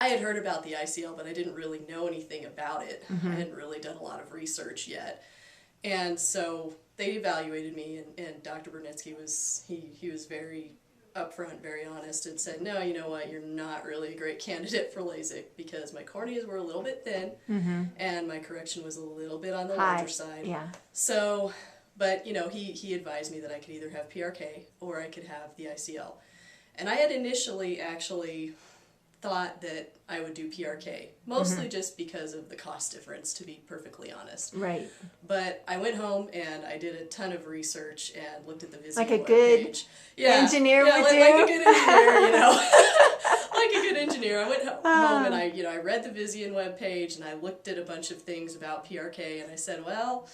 I had heard about the ICL, but I didn't really know anything about it. I Mm-hmm. hadn't really done a lot of research yet. And so they evaluated me, and Dr. Bernitsky he was very upfront, very honest, and said, no, you know what, you're not really a great candidate for Lasik because my corneas were a little bit thin, Mm-hmm. and my correction was a little bit on the High. larger side. Yeah. So, but he advised me that I could either have PRK or I could have the ICL. And I had initially actually thought that I would do PRK, mostly just because of the cost difference, to be perfectly honest. Right. But I went home and I did a ton of research and looked at the Vizio Like a good webpage. engineer would like, do. like a good engineer, you know. Like a good engineer. I went home and I read the Vizian webpage and I looked at a bunch of things about PRK and I said, well,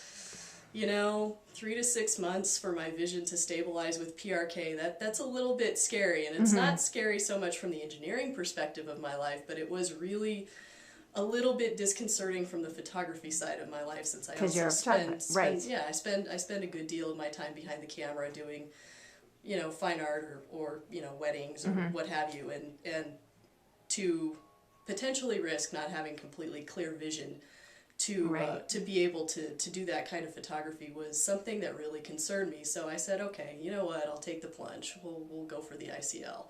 3 to 6 months for my vision to stabilize with PRK, that's a little bit scary. And it's not scary so much from the engineering perspective of my life, but it was really a little bit disconcerting from the photography side of my life, since I also I spend a good deal of my time behind the camera doing, fine art or weddings or what have you, and to potentially risk not having completely clear vision to be able to do that kind of photography was something that really concerned me. So I said, okay, you know what, I'll take the plunge. We'll go for the ICL.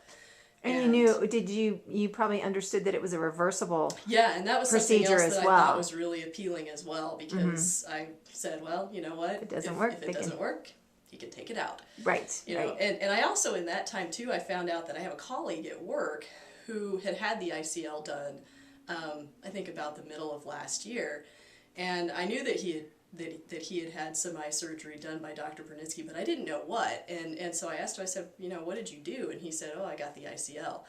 And you probably understood that it was a reversible and that was something procedure else as that well. I thought was really appealing as well, because I said, well, you know what, If it doesn't work, if it doesn't work, you can take it out. Right. And I also, in that time too, I found out that I have a colleague at work who had the ICL done, I think about the middle of last year, and I knew that he had had some eye surgery done by Dr. Bernitsky, but I didn't know what. And so I asked him, I said, what did you do? And he said, oh, I got the ICL.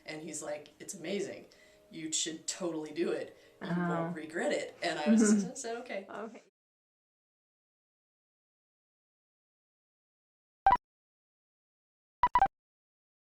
And he's like, it's amazing. You should totally do it. You won't regret it. And I said, okay. Okay.